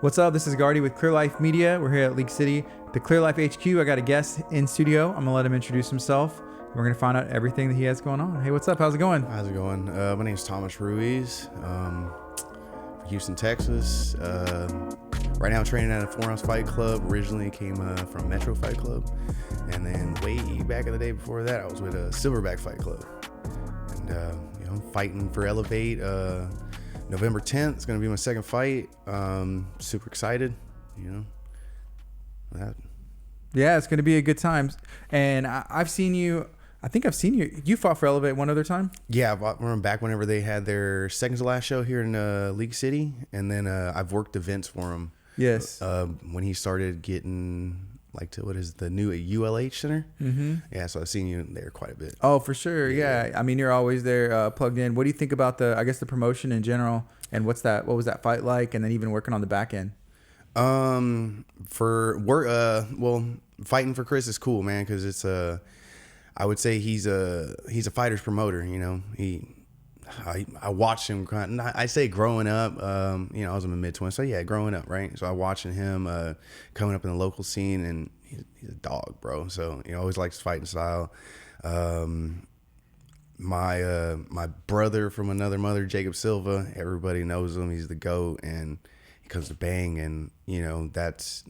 What's up? This is Gardy with Clear Life Media. We're here at League City, the Clear Life HQ. I got a guest in studio. I'm going to let him introduce himself. We're going to find out everything that he has going on. Hey, what's up? How's it going? How's it going? My name is Thomas Ruiz, from Houston, Texas. Right now I'm training at a 4-ounce fight club. Originally came from Metro Fight Club. And then way back in the day before that, I was with a Silverback Fight Club. And, I'm fighting for Elevate. November 10th is going to be my second fight. Super excited, that. Yeah, it's going to be a good time. And I've seen you. I think I've seen you. You fought for Elevate one other time? Yeah, I remember back whenever they had their second to last show here in League City. And then I've worked events for him. Yes. When he started getting the new ULH Center. Mm-hmm. Yeah, so I've seen you there quite a bit. Oh, for sure. Yeah. I mean, you're always there plugged in. What do you think about the promotion in general? And what was that fight like? And then even working on the back end? For work, fighting for Chris is cool, man. Cause it's I would say he's a fighter's promoter, I watched him. I say growing up, I was in my mid-20s. So yeah, growing up, right? So I watching him coming up in the local scene, and he's a dog, bro. So always likes fighting style. My brother from another mother, Jacob Silva. Everybody knows him. He's the GOAT, and he comes to bang, and that's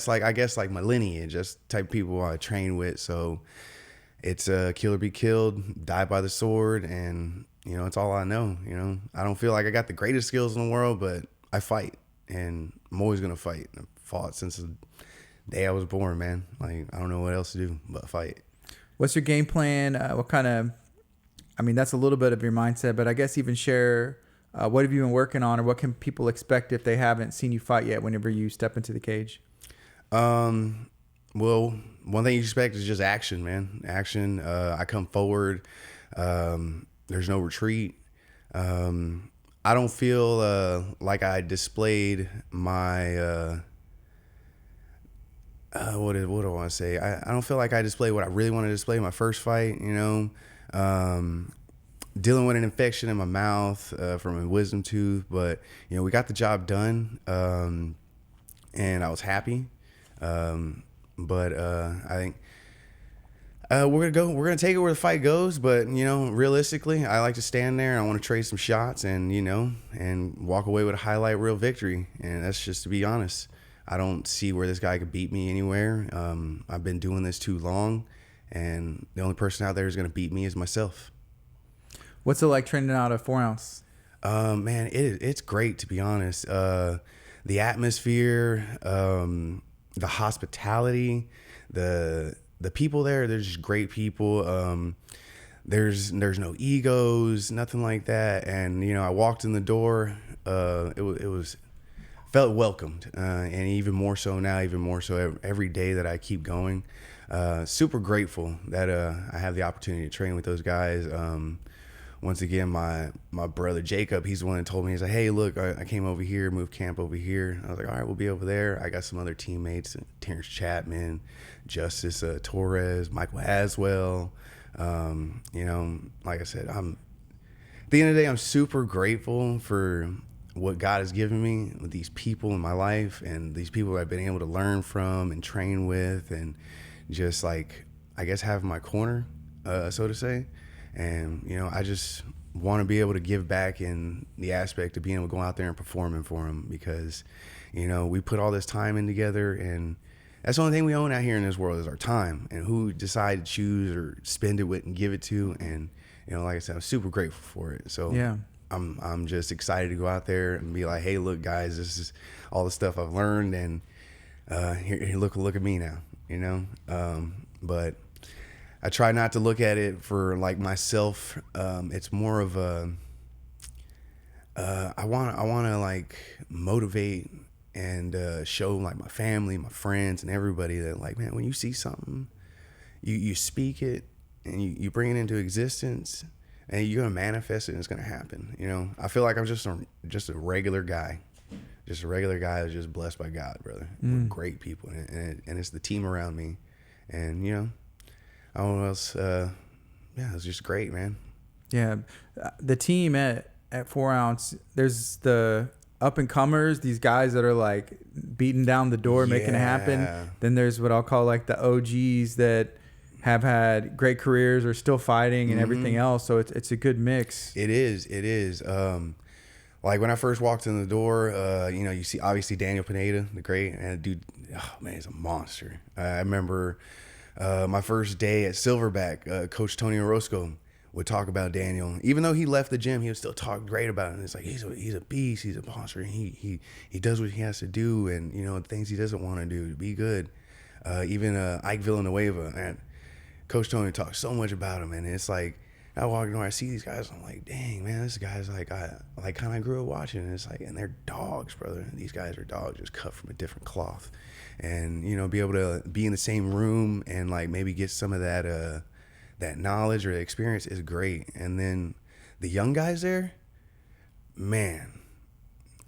like, I guess, like my lineage. That's the type of people I train with. So it's kill or be killed, die by the sword, and it's all I know. I don't feel like I got the greatest skills in the world, but I fight, and I'm always gonna fight. I've fought since the day I was born, man. Like, I don't know what else to do but fight. What's your game plan? That's a little bit of your mindset, but I guess even share what have you been working on, or what can people expect if they haven't seen you fight yet whenever you step into the cage? Well, one thing you expect is just action, man. Action. I come forward. There's no retreat. I don't feel like I displayed my what do I want to say? I don't feel like I displayed what I really want to display in my first fight. Dealing with an infection in my mouth from a wisdom tooth, but we got the job done, and I was happy. But I think we're gonna take it where the fight goes. But realistically, I like to stand there. I want to trade some shots, and and walk away with a highlight reel victory. And that's just to be honest. I don't see where this guy could beat me anywhere. I've been doing this too long, and the only person out there who's gonna beat me is myself. What's it like training out a 4-ounce? Man, it's great, to be honest. The atmosphere, the hospitality, the people there, they're just great people. There's no egos, nothing like that. And I walked in the door, it felt welcomed, and even more so now, every day that I keep going. Super grateful that I have the opportunity to train with those guys. Once again, my brother Jacob, he's the one that told me, he's like, hey, look, I came over here, moved camp over here. I was like, all right, we'll be over there. I got some other teammates, Terrence Chapman, Justice Torres, Michael Haswell. Like I said, at the end of the day, I'm super grateful for what God has given me with these people in my life, and these people I've been able to learn from and train with, and just like, I guess, have my corner, so to say. And, I just want to be able to give back in the aspect of being able to go out there and performing for them, because, we put all this time in together, and that's the only thing we own out here in this world is our time, and who decide to choose or spend it with and give it to. And, like I said, I'm super grateful for it. So yeah, I'm just excited to go out there and be like, hey, look, guys, this is all the stuff I've learned, and here, look at me now, but I try not to look at it for like myself. It's more of a I want to like motivate and show like my family, my friends, and everybody that, like, man, when you see something, you speak it, and you bring it into existence, and you're gonna manifest it, and it's gonna happen. I feel like I'm just a regular guy. Just a regular guy that's just blessed by God, brother. With great people, and it's the team around me, and I don't know what else. It's just great, man. Yeah, the team at 4-ounce. There's the up and comers, these guys that are like beating down the door, making it happen. Then there's what I'll call like the OGs that have had great careers or still fighting and everything else. So it's a good mix. It is. Like when I first walked in the door, you know, you see obviously Daniel Pineda, the great, and dude, oh man, he's a monster. I remember my first day at Silverback, Coach Tony Orozco would talk about Daniel. Even though he left the gym, he would still talk great about it. And it's like he's a beast, he's a monster. He does what he has to do, and you know things he doesn't want to do to be good. Even Ike Villanueva, and Coach Tony talks so much about him, and it's like I walk in, I see these guys, I'm like, dang man, this guy's like I kind of grew up watching, and it's like, and they're dogs, brother. These guys are dogs, just cut from a different cloth, and you know, be able to be in the same room and like maybe get some of that that knowledge or experience is great. And then the young guys there, man,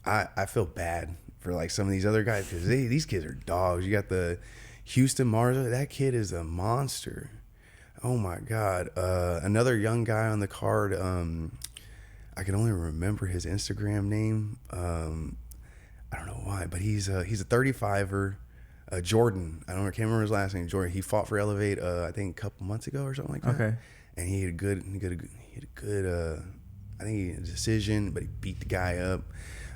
I feel bad for like some of these other guys because these kids are dogs. You got the Houston Marza, that kid is a monster. Oh my God. Another young guy on the card, I can only remember his Instagram name. I don't know why, but he's a 35er. Jordan, I can't remember his last name. Jordan. He fought for Elevate, I think a couple months ago or something like that. Okay. And he had a good, I think he had a decision, but he beat the guy up.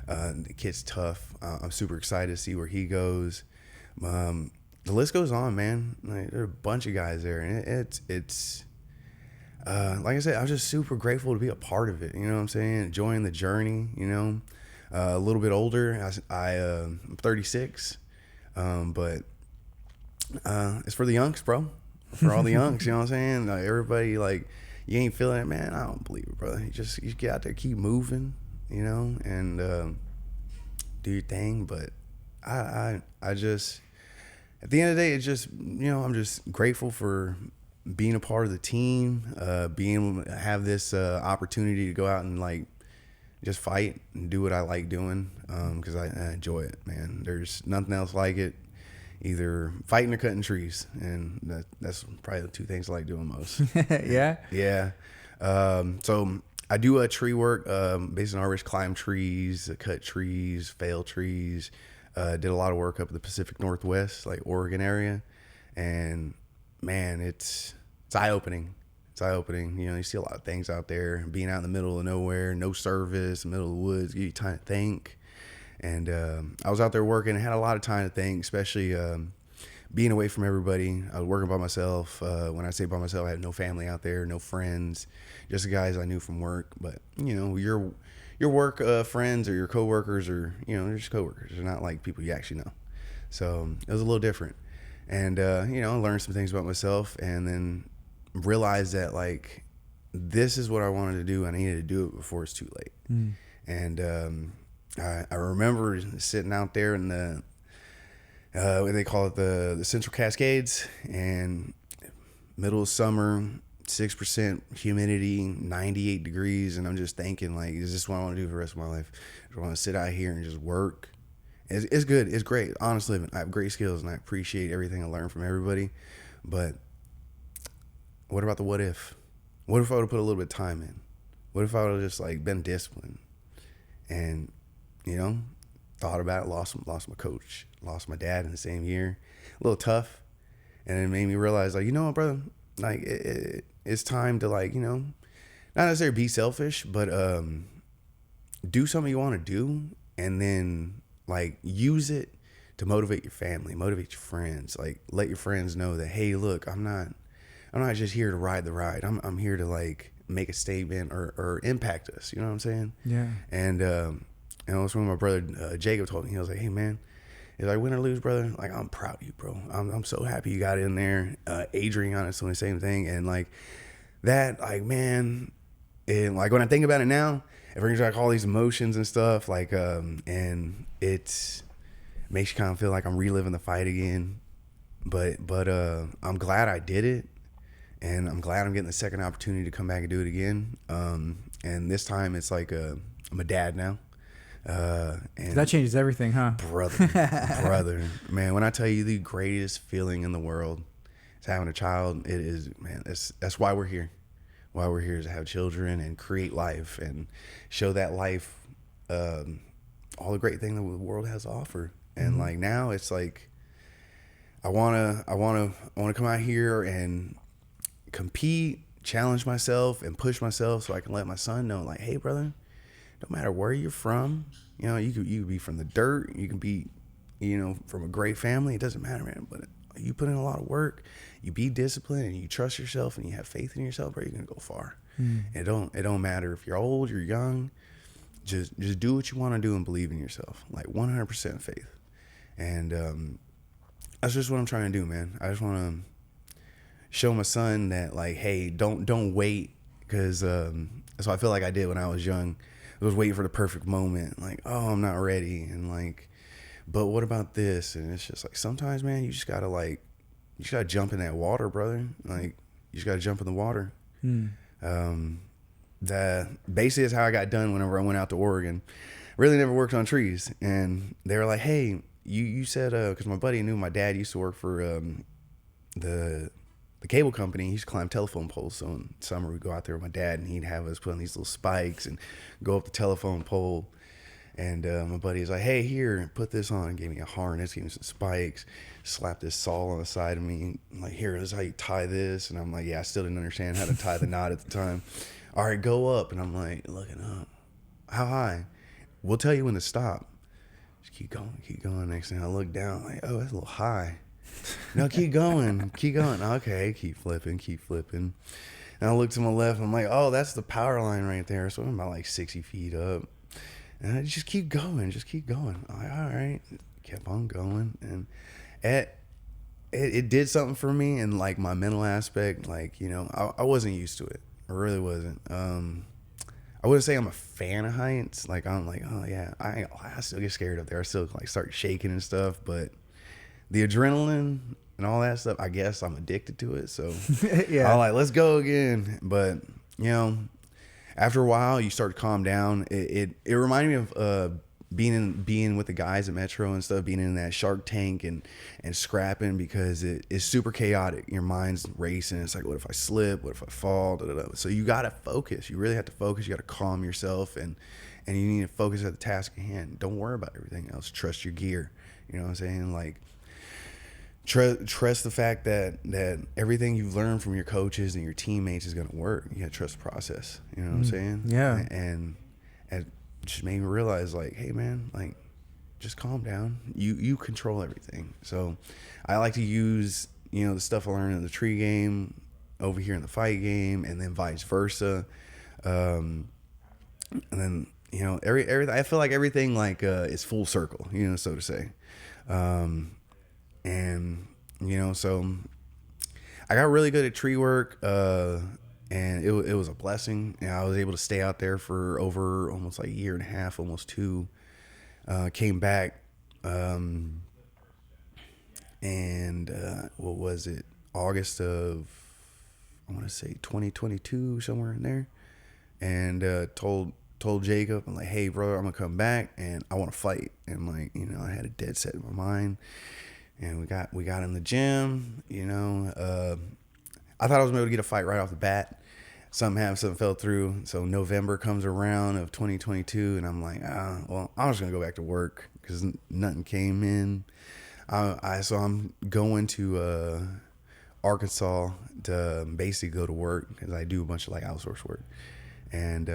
The kid's tough. I'm super excited to see where he goes. The list goes on, man. Like, there are a bunch of guys there, and it's like I said, I was just super grateful to be a part of it. You know what I'm saying? Enjoying the journey. You know, a little bit older. I'm 36. But it's for the younks, bro. For all the younks, you know what I'm saying? Like everybody, like, you ain't feeling it, man. I don't believe it, brother. You get out there, keep moving, you know, and do your thing. But I just, at the end of the day, it's just, you know, I'm just grateful for being a part of the team, being able to have this opportunity to go out and like just fight and do what I like doing, because I enjoy it, man. There's nothing else like it, either fighting or cutting trees, and that's probably the two things I like doing most. Yeah. So I do tree work, based on artists, climb trees, cut trees, fell trees. Did a lot of work up in the Pacific Northwest, like Oregon area, and man, it's eye-opening. It's eye-opening. You know, you see a lot of things out there. Being out in the middle of nowhere, no service, middle of the woods, give you time to think. And I was out there working and had a lot of time to think, especially being away from everybody. I was working by myself. When I say by myself, I had no family out there, no friends, just the guys I knew from work. But, you know, your work friends or your coworkers, or, you know, they're just coworkers. They're not like people you actually know. So it was a little different. And, you know, I learned some things about myself, and then realized that like this is what I wanted to do. I needed to do it before it's too late. And I remember sitting out there in the what they call it, the Central Cascades, and middle of summer, 6% humidity, 98 degrees, and I'm just thinking like, is this what I want to do for the rest of my life? I want to sit out here and just work. It's good. It's great. Honest living. I have great skills, and I appreciate everything I learned from everybody. But what about the what if? What if I would have put a little bit of time in? What if I would have just like been disciplined and, you know, thought about it, lost my coach, lost my dad in the same year, a little tough. And it made me realize, like, you know what, brother, like it's time to, like, you know, not necessarily be selfish, but do something you want to do, and then like use it to motivate your family, motivate your friends, like let your friends know that, hey, look, I'm not just here to ride the ride. I'm here to like make a statement or impact us. You know what I'm saying? Yeah. And that's when my brother Jacob told me. He was like, "Hey man, he's like, win or lose, brother. Like, I'm proud of you, bro. I'm so happy you got in there." Adrian on it, doing the same thing, and like that, like, man, and like when I think about it now, it brings back all these emotions and stuff. Like, and it makes you kind of feel like I'm reliving the fight again. But I'm glad I did it. And I'm glad I'm getting the second opportunity to come back and do it again. And this time it's like I'm a dad now. And that changes everything, huh? Brother, man, when I tell you the greatest feeling in the world is having a child, it is, man, that's why we're here. Why we're here is to have children and create life and show that life all the great thing that the world has to offer. And like now it's like I wanna come out here and compete, challenge myself, and push myself so I can let my son know, like, hey, brother, no matter where you're from, you know, you could be from the dirt, you can be, you know, from a great family. It doesn't matter, man. But you put in a lot of work, you be disciplined, and you trust yourself, and you have faith in yourself, bro, you're gonna go far. It don't matter if you're old, you're young. Just do what you want to do and believe in yourself, like 100% faith. And that's just what I'm trying to do, man. I just want to show my son that, like, hey, don't wait, because that's what I feel like I did when I was young. I was waiting for the perfect moment, like, oh, I'm not ready, and like, but what about this? And it's just like sometimes, man, you just gotta jump in that water, brother. Like, you just gotta jump in the water. That basically is how I got done whenever I went out to Oregon. Really never worked on trees, and they were like, hey, you said, because my buddy knew my dad used to work for the cable company. He used to climb telephone poles. So in summer we'd go out there with my dad, and he'd have us put on these little spikes and go up the telephone pole. And my buddy was like, hey, here, put this on. And gave me a harness, gave me some spikes, slapped this saw on the side of me. Like, here, this is how you tie this. And I'm like, yeah, I still didn't understand how to tie the knot at the time. All right, go up. And I'm like, looking up. How high? We'll tell you when to stop. Just keep going, keep going. Next thing I look down, like, oh, that's a little high. No, keep going, keep going. Okay, keep flipping, keep flipping. And I look to my left, I'm like, oh, that's the power line right there. So I'm about like 60 feet up. And I just keep going, just keep going. I'm like, all right, kept on going. And it did something for me, and like my mental aspect, like, you know, I wasn't used to it. I really wasn't. I wouldn't say I'm a fan of heights. Like, I'm like, oh yeah, I still get scared up there. I still like start shaking and stuff. But the adrenaline and all that stuff, I guess I'm addicted to it. So Yeah. I'm like, let's go again. But you know, after a while, you start to calm down. It reminded me of being with the guys at Metro and stuff, being in that Shark Tank and scrapping, because it is super chaotic. Your mind's racing. It's like, what if I slip? What if I fall? Da, da, da. So you got to focus. You really have to focus. You got to calm yourself, and you need to focus at the task at hand. Don't worry about everything else. Trust your gear. You know what I'm saying? Like, trust the fact that everything you've learned from your coaches and your teammates is going to work. You got to trust the process. You know what I'm saying? Yeah. And just made me realize, like, hey man, like, just calm down. You control everything. So I like to use, you know, the stuff I learned in the tree game over here in the fight game, and then vice versa. And then, you know, everything, I feel like everything like is full circle, you know, so to say. And you know, so I got really good at tree work, and it was a blessing. And I was able to stay out there for over almost like a year and a half, almost two. Came back, and what was it? August of, I want to say 2022, somewhere in there. And told Jacob, I'm like, hey brother, I'm gonna come back and I want to fight. And like, you know, I had a dead set in my mind. And we got in the gym, you know. I thought I was able to get a fight right off the bat. Something fell through. So November comes around of 2022, and I'm like, well, I'm just gonna go back to work because nothing came in. So I'm going to Arkansas to basically go to work, because I do a bunch of like outsource work, and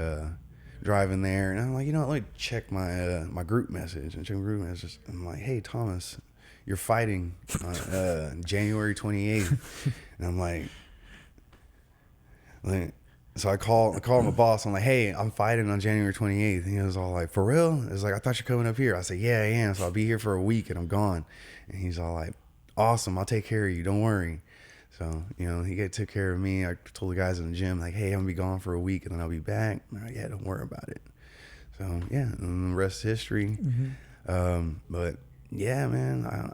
driving there, and I'm like, you know what, let me check my group message, and check my group message. I'm like, hey Thomas, you're fighting on January 28th. And I'm like, so I call my boss. I'm like, hey, I'm fighting on January 28th. And he was all like, for real? It's like, I thought you're coming up here. I said, yeah, I am. So I'll be here for a week and I'm gone. And he's all like, awesome, I'll take care of you. Don't worry. So, you know, he took care of me. I told the guys in the gym, like, hey, I'm gonna be gone for a week and then I'll be back. And they're like, yeah, don't worry about it. So yeah, and the rest is history. But yeah, man, I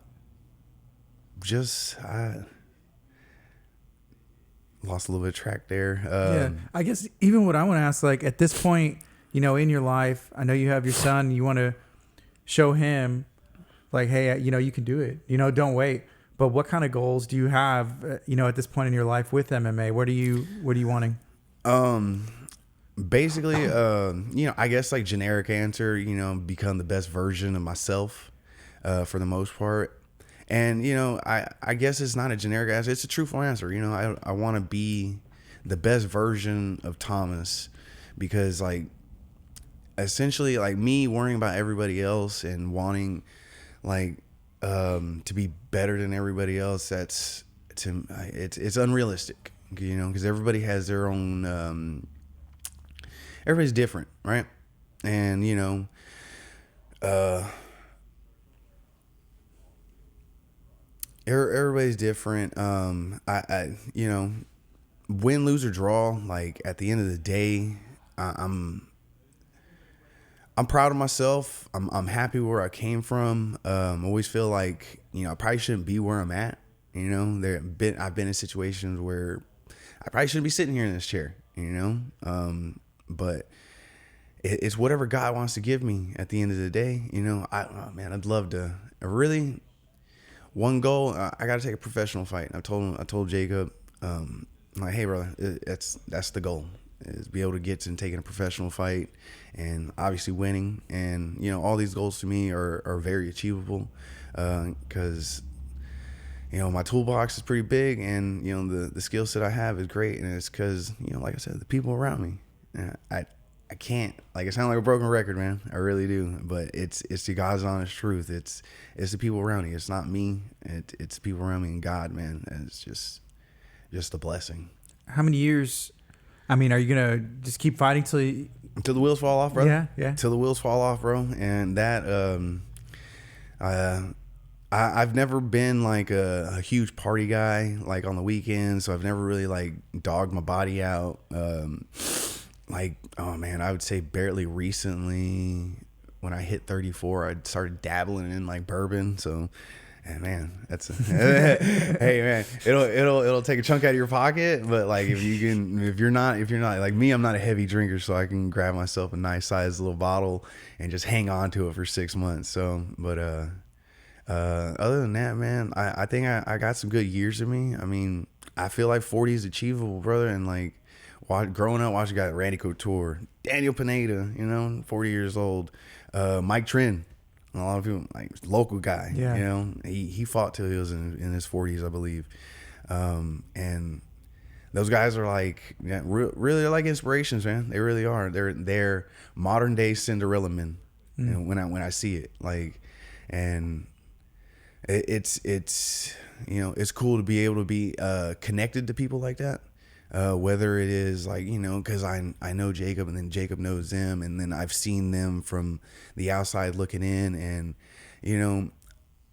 lost a little bit of track there. Yeah, I guess even what I want to ask, like, at this point, you know, in your life, I know you have your son, you want to show him, like, hey, you know, you can do it, you know, don't wait. But what kind of goals do you have, you know, at this point in your life with MMA? What are you wanting? Basically, I guess like generic answer, become the best version of myself, for the most part. And, I guess it's not a generic answer. It's a truthful answer. I want to be the best version of Thomas, because like, essentially like me worrying about everybody else and wanting like, to be better than everybody else. It's unrealistic, because everybody has their own, everybody's different, right? And everybody's different. Win, lose or draw, like at the end of the day, I'm proud of myself. I'm happy where I came from. I always feel like I probably shouldn't be where I'm at. I've been in situations where I probably shouldn't be sitting here in this chair. But it's whatever God wants to give me at the end of the day. I'd love to really. One goal, I got to take a professional fight. I told Jacob, I'm like, hey brother, that's the goal, is be able to get to taking a professional fight, and obviously winning. And all these goals to me are very achievable, because my toolbox is pretty big, and the skill set I have is great, and it's because like I said, the people around me. I can't, like, I sound like a broken record, man. I really do. But it's the God's honest truth. It's the people around me. It's not me. It's the people around me and God, man. And it's just a blessing. How many years? I mean, are you gonna just keep fighting until the wheels fall off, bro? Yeah. Till the wheels fall off, bro. And that I've never been like a huge party guy, like on the weekends. So I've never really like dogged my body out. Like, oh man, I would say barely recently, when I hit 34, I started dabbling in like bourbon. So, and man, that's hey man, it'll take a chunk out of your pocket. But like, if you're not like me, I'm not a heavy drinker, so I can grab myself a nice sized little bottle and just hang on to it for 6 months. So, but other than that, man, I think I got some good years in me. I mean, I feel like 40 is achievable, brother, and like. Growing up, watching guys Randy Couture, Daniel Pineda, 40 years old, Mike Trent, a lot of people, like local guy, he fought till he was in his 40s, I believe. And those guys are like, really are like inspirations, man. They really are. They're modern day Cinderella men. When I see it, like, and it's it's cool to be able to be connected to people like that. Whether it is like, because I know Jacob, and then Jacob knows them, and then I've seen them from the outside looking in, and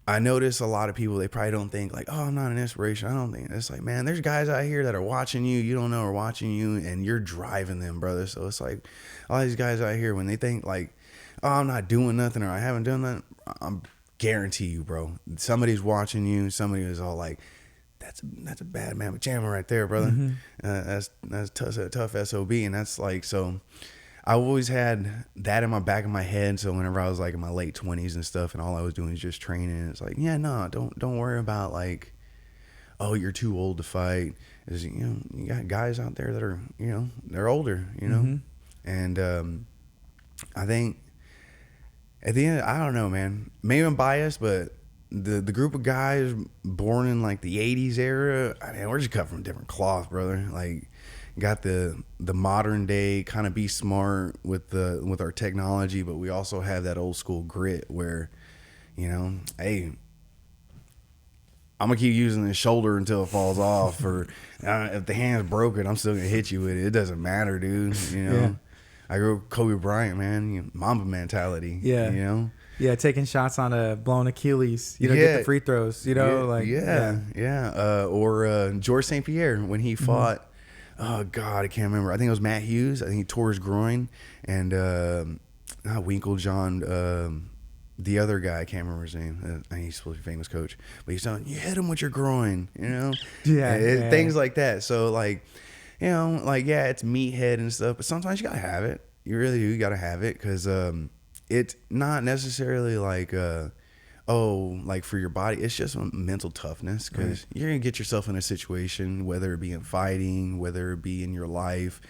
I notice a lot of people, they probably don't think like, oh, I'm not an inspiration. I don't think it's like, man, there's guys out here that are watching you don't know are watching you, and you're driving them, brother. So it's like all these guys out here, when they think like, oh, I'm not doing nothing, or I haven't done that, I'm guarantee you, bro, somebody's watching you. Somebody is all like, that's a bad mamma jamma right there, brother. Mm-hmm. That's a tough SOB. And that's like, so I always had that in my back of my head. So whenever I was like in my late 20s and stuff, and all I was doing was just training, it's like, yeah, no, don't worry about like, oh, you're too old to fight. Is you got guys out there that are, they're older, mm-hmm. And I think at the end, I don't know, man, maybe I'm biased, but the group of guys born in like the 80s era, I mean, we're just cut from different cloth, brother. Like, got the modern day kind of be smart with our technology, but we also have that old school grit where, hey, I'm gonna keep using this shoulder until it falls off, or if the hand's broken, I'm still gonna hit you with it. It doesn't matter, dude. Yeah. I grew up with Kobe Bryant, man. Mamba mentality. Yeah. Yeah, taking shots on a blown Achilles. Get the free throws. Or George St. Pierre when he fought. Mm-hmm. Oh God, I can't remember. I think it was Matt Hughes. I think he tore his groin, and not Winklejohn. The other guy, I can't remember his name. I think he's supposed to be a famous coach, but he's telling you hit him with your groin. Things like that. So like, it's meathead and stuff, but sometimes you gotta have it. You really do. You gotta have it, because it's not necessarily like like for your body. It's just mental toughness, because you're gonna get yourself in a situation, whether it be in fighting, whether it be in your life,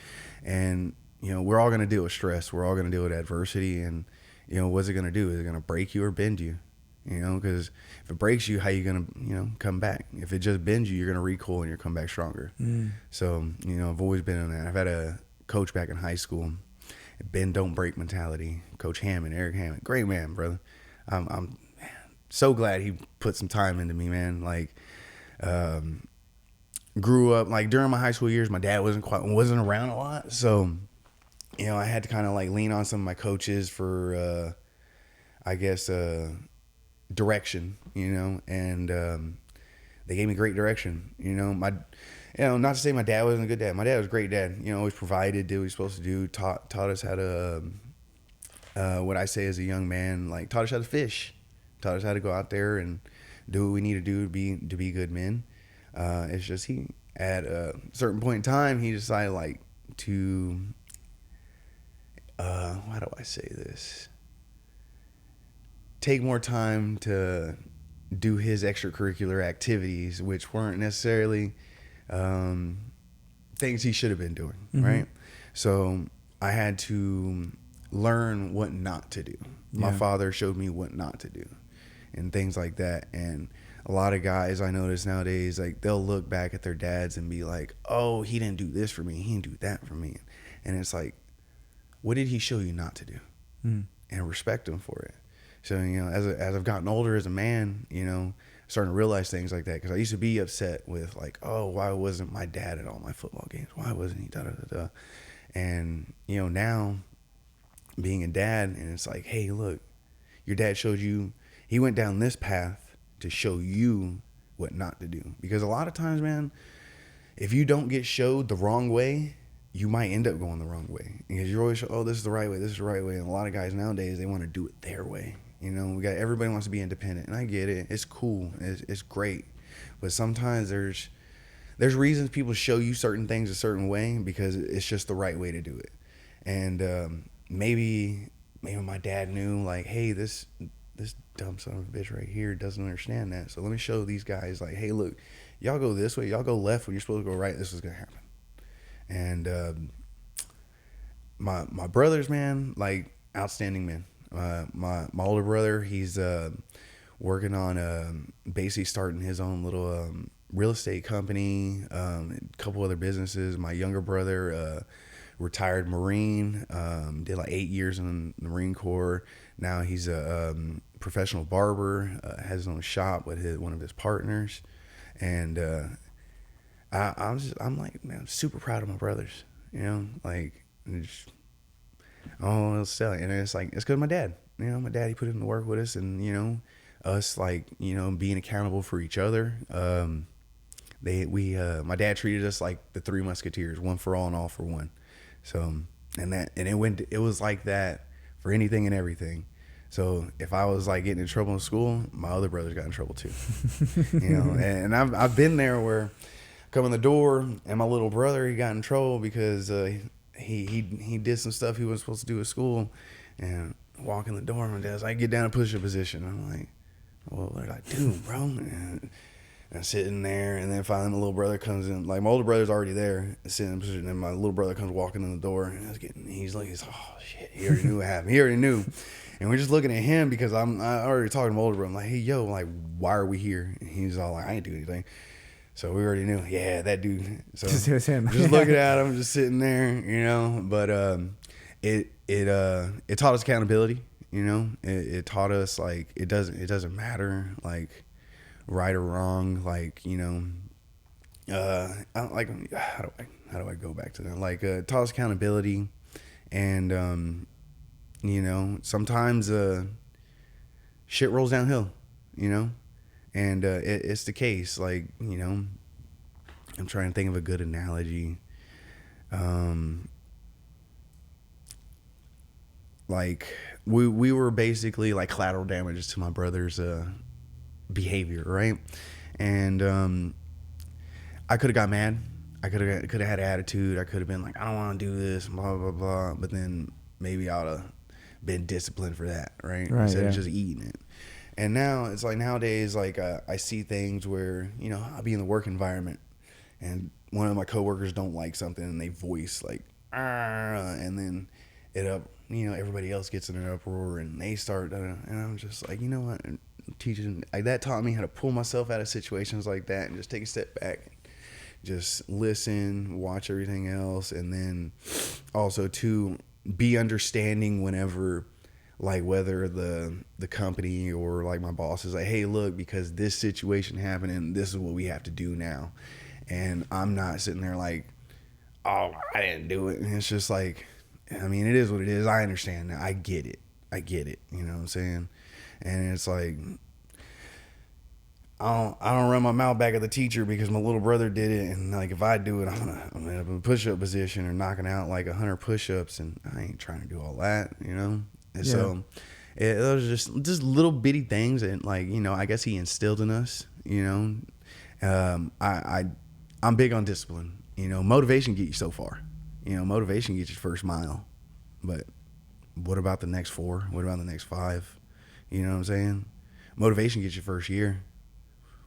and we're all going to deal with stress. We're all going to deal with adversity. And, what's it going to do? Is it going to break you or bend you? Because if it breaks you, how you going to, come back? If it just bends you, you're going to recoil and you'll come back stronger. So, I've always been in that. I've had a coach back in high school, bend, don't break mentality. Coach Hammond, Eric Hammond, great man, brother. I'm so glad he put some time into me, man. Like, grew up, like, during my high school years, my dad wasn't around a lot. So, I had to kind of like lean on some of my coaches for, I guess, direction, and they gave me great direction. Not to say my dad wasn't a good dad. My dad was a great dad. Always provided, did what he was supposed to do, taught us how to, what I say as a young man, like taught us how to fish, taught us how to go out there and do what we need to do to be good men. It's just he, at a certain point in time, he decided like to, how do I say this? Take more time to do his extracurricular activities, which weren't necessarily things he should have been doing, right? So I had to learn what not to do. My father showed me what not to do and things like that. And a lot of guys I notice nowadays, like, they'll look back at their dads and be like, oh, he didn't do this for me, he didn't do that for me. And it's like, what did he show you not to do? And respect him for it. So, as I've gotten older as a man, starting to realize things like that. Because I used to be upset with, like, oh, why wasn't my dad at all my football games? Why wasn't he? Da, da, da, da. And, now being a dad, and it's like, hey, look, your dad showed you, he went down this path to show you what not to do. Because a lot of times, man, if you don't get showed the wrong way, you might end up going the wrong way. Because you're always, oh, this is the right way, this is the right way. And a lot of guys nowadays, they want to do it their way. Everybody wants to be independent, and I get it. It's cool. It's great. But sometimes there's reasons people show you certain things a certain way because it's just the right way to do it. And maybe my dad knew, like, hey, this dumb son of a bitch right here doesn't understand that. So let me show these guys, like, hey, look, y'all go this way, y'all go left when you're supposed to go right. This is gonna happen. And my brothers, man, like, outstanding men. My older brother, he's working on basically starting his own little real estate company, a couple other businesses. My younger brother, retired Marine, did like 8 years in the Marine Corps. Now he's a professional barber, has his own shop with one of his partners. And I'm like, man, I'm super proud of my brothers, like, just, oh, it's selling. And it's like, it's because my dad, my daddy put in the work with us, and, us, like, being accountable for each other. My dad treated us like the Three Musketeers, one for all and all for one. So, it was like that for anything and everything. So if I was like getting in trouble in school, my other brothers got in trouble too, and I've been there where come in the door and my little brother, he got in trouble because, he did some stuff he wasn't supposed to do at school, and walk in the door, and dad's like, get down and push-up position. I'm like, well, what did I do, bro? And I'm sitting there, and then finally my little brother comes in. Like, my older brother's already there, sitting in position, and my little brother comes walking in the door, and he's like, oh shit, he already knew what happened. He already knew. And we're just looking at him because I already talking to my older brother. I'm like, hey, yo, like, why are we here? And he's all like, I ain't do anything. So we already knew, yeah, that dude. So Just was him. Just looking at him, just sitting there, But it taught us accountability, It taught us, like, it doesn't matter, like, right or wrong, like, how do I go back to that? Like, it taught us accountability, and sometimes shit rolls downhill, And it's the case, like, I'm trying to think of a good analogy. Like, we were basically like collateral damage to my brother's behavior, right? And I could have got mad. I could have had attitude. I could have been like, I don't want to do this, blah, blah, blah. But then maybe I ought to been disciplined for that, right? Instead of just eating it. And now it's like nowadays, like, I see things where, I'll be in the work environment and one of my coworkers don't like something and they voice like, and then everybody else gets in an uproar and they start, and I'm just like, you know what, teaching like that taught me how to pull myself out of situations like that and just take a step back, just listen, watch everything else, and then also to be understanding whenever, like, whether the company or like my boss is like, hey, look, because this situation happened and this is what we have to do now, and I'm not sitting there like, oh, I didn't do it. And it's just like, I mean, it is what it is. I understand now. I get it. You know what I'm saying? And it's like, I don't run my mouth back at the teacher because my little brother did it. And like, if I do it, I'm gonna end up in a push-up position or knocking out like 100 push-ups. And I ain't trying to do all that, you know? And so it was just little bitty things. And like, you know, I guess he instilled in us, you know? I'm big on discipline. You know, motivation gets you so far. You know, motivation gets you first mile. But what about the next 4? What about the next 5? You know what I'm saying? Motivation gets you first year.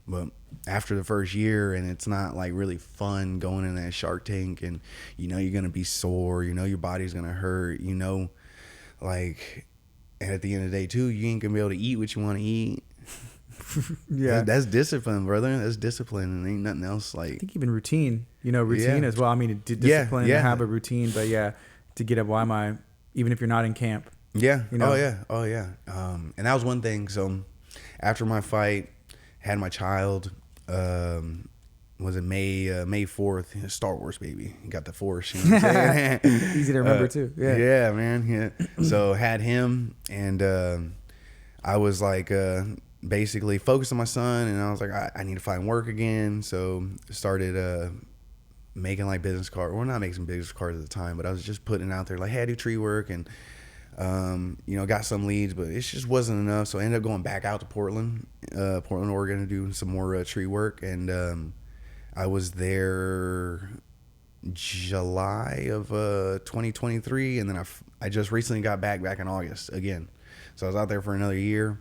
But after the first year and it's not like really fun going in that Shark Tank and you know you're going to be sore, you know your body's going to hurt, you know, like, and at the end of the day too, you ain't going to be able to eat what you want to eat. Yeah, that's discipline, brother. That's discipline, and ain't nothing else. Like, I think even routine, you know, as well. I mean, discipline to have a routine, but to get up. Why am I? Even if you're not in camp. Yeah. You know? Oh yeah. And that was one thing. So after my fight, had my child. Was it May 4th? Star Wars baby. Got the Force. You know what I'm saying? Easy to remember too. Yeah. Yeah, man. Yeah. So had him, and I was like. Basically focused on my son, and I was like, I need to find work again. So started making like business cards. Well, not making business cards at the time, but I was just putting it out there like, hey, I do tree work, and you know, got some leads, but it just wasn't enough. So I ended up going back out to Portland, Oregon, to do some more tree work, and I was there July of 2023, and then I just recently got back in August again. So I was out there for another year.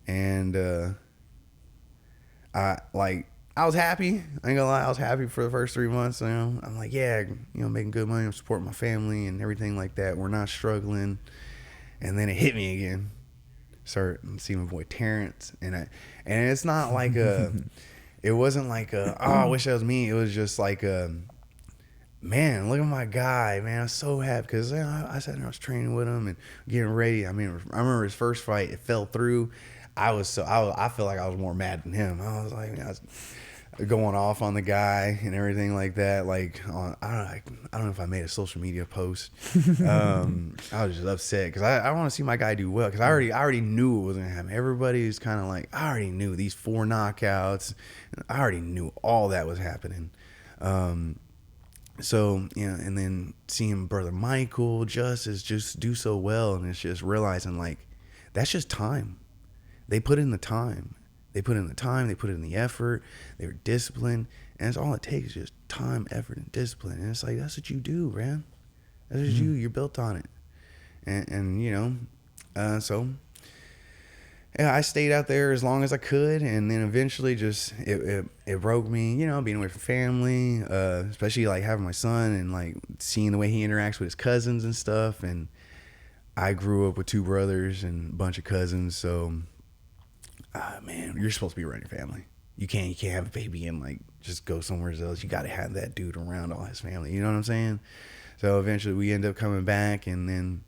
And I was happy. I ain't gonna lie, I was happy for the first 3 months. You know, I'm like, yeah, you know, making good money, I'm supporting my family and everything like that. We're not struggling. And then it hit me again. Start seeing my boy Terrence, and it's not like it wasn't like oh, I wish that was me. It was just like man, look at my guy, man. I'm so happy because I sat there, I was training with him and getting ready. I mean, I remember his first fight, it fell through. I feel like I was more mad than him. I was like, I was going off on the guy and everything like that. Like, I don't know if I made a social media post. I was just upset because I want to see my guy do well, because I already knew it was gonna happen. Everybody's kind of like, I already knew these 4 knockouts. I already knew all that was happening. So, you know, and then seeing brother Michael, Justice just do so well, and it's just realizing like that's just time. They put in the time. They put in the effort. They were disciplined. And it's all it takes is just time, effort, and discipline. And it's like, that's what you do, man. That's what you're built on it. And you know, so yeah, I stayed out there as long as I could. And then eventually just, it broke me, you know, being away from family, especially like having my son and like seeing the way he interacts with his cousins and stuff. And I grew up with 2 brothers and a bunch of cousins. So, man, you're supposed to be around your family. You can't have a baby and like just go somewhere else. You got to have that dude around all his family. You know what I'm saying? So eventually we end up coming back, and then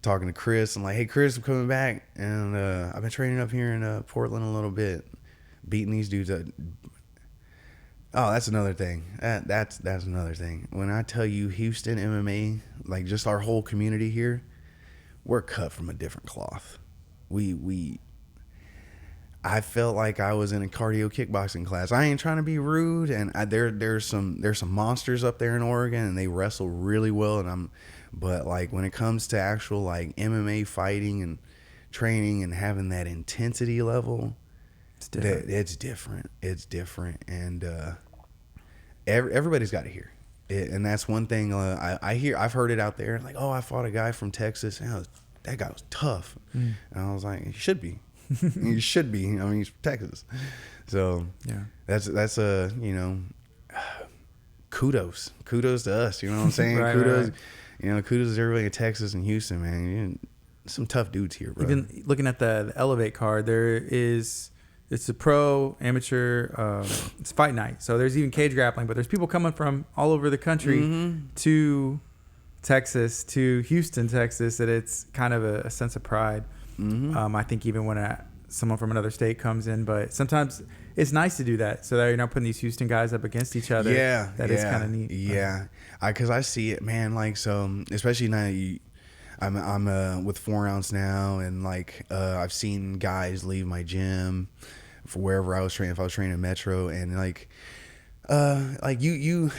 talking to Chris. I'm like, hey, Chris, I'm coming back, and I've been training up here in Portland a little bit, beating these dudes up. Oh, that's another thing. That's another thing. When I tell you Houston MMA, like just our whole community here, we're cut from a different cloth. I felt like I was in a cardio kickboxing class. I ain't trying to be rude, and there's some monsters up there in Oregon, and they wrestle really well. But like when it comes to actual like MMA fighting and training and having that intensity level, it's different. It's different, and everybody's got to hear it. And that's one thing I've heard it out there. Like, oh, I fought a guy from Texas, and that guy was tough, and I was like, he should be. You should be. I mean, he's from Texas, so yeah. That's a, you know, kudos to us. You know what I'm saying? Right, kudos, right. you know, kudos to everybody in Texas and Houston, man. Some tough dudes here, bro. Even looking at the Elevate card, it's a pro, amateur, it's fight night. So there's even cage grappling, but there's people coming from all over the country to Texas, to Houston, Texas, that it's kind of a sense of pride. I think even when someone from another state comes in, but sometimes it's nice to do that so that you're not putting these Houston guys up against each other. That is kind of neat. Yeah. Because I see it, man. Like, so especially now I'm with 4 ounce now, and like I've seen guys leave my gym for wherever I was training. If I was training in Metro, and like you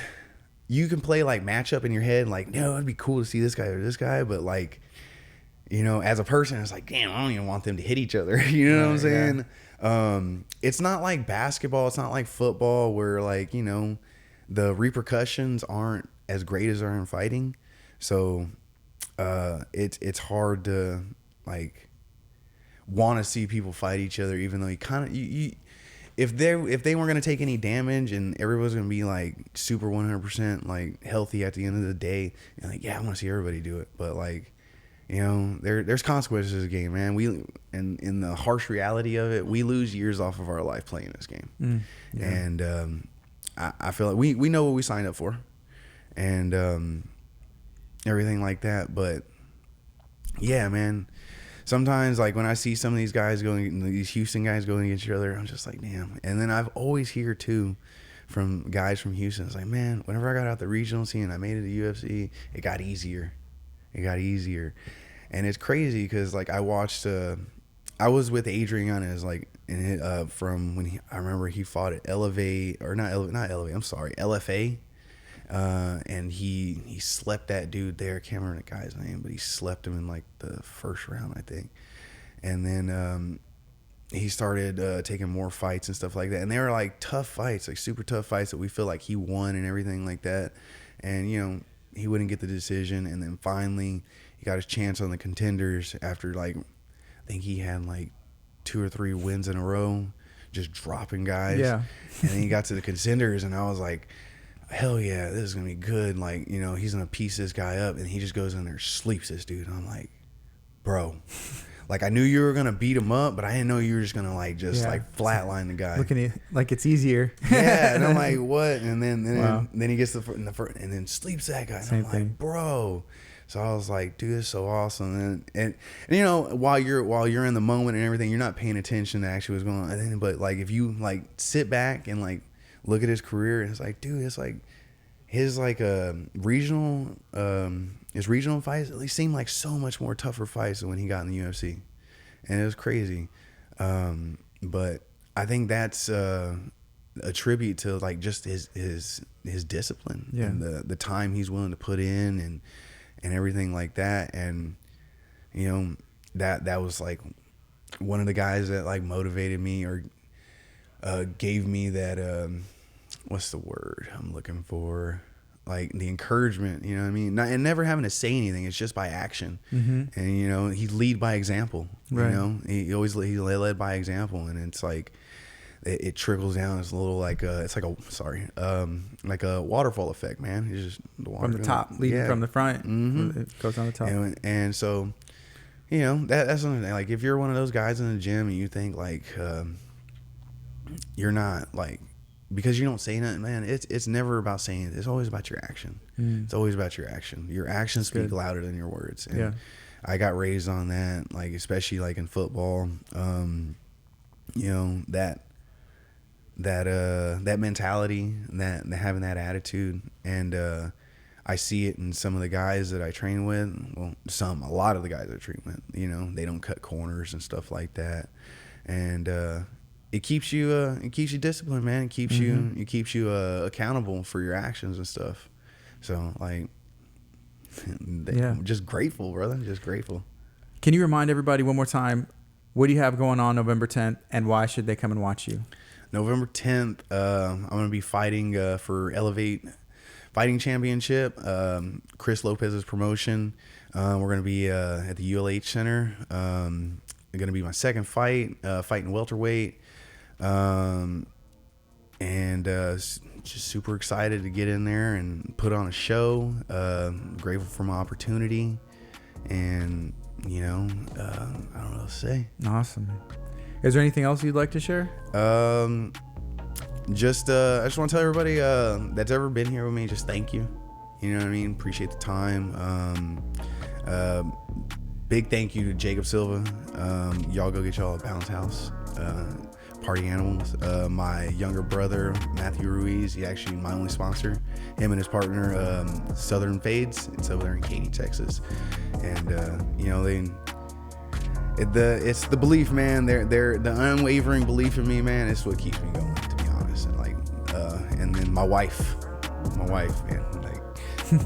can play like matchup in your head, like, no, it'd be cool to see this guy or this guy, but like, you know, as a person, it's like, damn, I don't even want them to hit each other. You know what I'm saying? Yeah. It's not like basketball. It's not like football where, like, you know, the repercussions aren't as great as are in fighting. So it's hard to like want to see people fight each other, even though you if they weren't going to take any damage and everyone's going to be like super 100% like healthy at the end of the day, and like, yeah, I want to see everybody do it. But like, you know, there's consequences to the game, man. And in the harsh reality of it, we lose years off of our life playing this game. And I feel like we know what we signed up for, and everything like that. But yeah, man, sometimes like when I see some of these guys these Houston guys going against each other, I'm just like, damn. And then I've always hear too from guys from Houston, it's like, man, whenever I got out the regional scene and I made it to UFC, it got easier. And it's crazy because like I was with Adrian as like from when I remember he fought at LFA, and he slept that dude there. I can't remember the guy's name, but he slept him in like the first round, I think. And then he started taking more fights and stuff like that, and they were like tough fights, like super tough fights that we feel like he won and everything like that. And you know, he wouldn't get the decision, and then finally he got his chance on the Contenders after like I think he had like 2 or 3 wins in a row, just dropping guys. Yeah. And then he got to the Contenders, and I was like, hell yeah, this is gonna be good. Like, you know, he's gonna piece this guy up, and he just goes in there, sleeps this dude. And I'm like, bro, like I knew you were gonna beat him up, but I didn't know you were just gonna like like flatline the guy. Looking at like it's easier. Yeah, and I'm like, what? And then he gets in the first, and then sleeps that guy. And I'm like, bro. So I was like, dude, this is so awesome. And you know, while you're in the moment and everything, you're not paying attention to actually what's going on. And then, but like if you like sit back and like look at his career, and it's like, dude, it's like his like regional fights at least seemed like so much more tougher fights than when he got in the UFC, and it was crazy. But I think that's a tribute to like just his discipline and the time he's willing to put in and everything like that. And you know, that was like one of the guys that like motivated me or gave me that what's the word I'm looking for, like the encouragement, you know what I mean? And never having to say anything, it's just by action. And you know, he lead by example. Right. You know, he led by example, and it's like it trickles down. It's a little like it's like a waterfall effect, man. It's just the water from the top, leading from the front. It goes on the top. And so, you know, that's something like if you're one of those guys in the gym and you think like you're not like, because you don't say nothing, man, it's never about saying it. It's always about your action. It's always about your action. Your actions speak louder than your words. And I got raised on that, like especially like in football. You know, that mentality, that having that attitude, and I see it in some of the guys that I train with. Well, a lot of the guys I train with, you know, they don't cut corners and stuff like that, and it keeps you disciplined, man. It keeps you accountable for your actions and stuff. So like, I'm just grateful, brother. Just grateful. Can you remind everybody one more time, what do you have going on November 10th, and why should they come and watch you? November 10th, I'm going to be fighting for Elevate Fighting Championship, Chris Lopez's promotion. We're going to be at the ULH Center. It's going to be my second fight, fighting welterweight. and just super excited to get in there and put on a show. Grateful for my opportunity, and I don't know what to say. Awesome. Is there anything else you'd like to share? I just want to tell everybody that's ever been here with me, just thank you. You know what I mean? Appreciate the time. Big thank you to Jacob Silva. Y'all go get y'all a Bounce House. Party Animals. My younger brother, Matthew Ruiz, he actually my only sponsor. Him and his partner, Southern Fades. It's over there in Katy, Texas. And it's the belief, man. They're the unwavering belief in me, man. It's what keeps me going, to be honest. And and then my wife, man.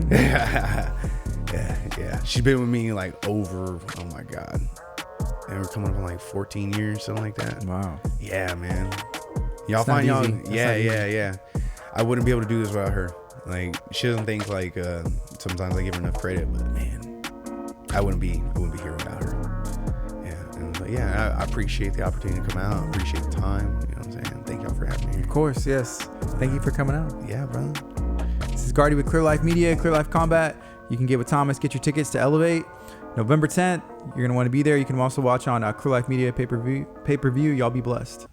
Yeah. She's been with me like over, oh my God. And we're coming up on like 14 years, something like that. Wow. Yeah, man. Y'all It's not find y'all. easy. Yeah. I wouldn't be able to do this without her. Like, she doesn't think like sometimes I give her enough credit, but man, I wouldn't be here without her. Yeah. And I appreciate the opportunity to come out. I appreciate the time. You know what I'm saying? Thank y'all for having me here. Of course, yes. Thank you for coming out. Yeah, brother. This is Guardy with Clear Life Media, Clear Life Combat. You can get with Thomas, get your tickets to Elevate. November 10th, you're going to want to be there. You can also watch on Clear Life Media pay-per-view. Y'all be blessed.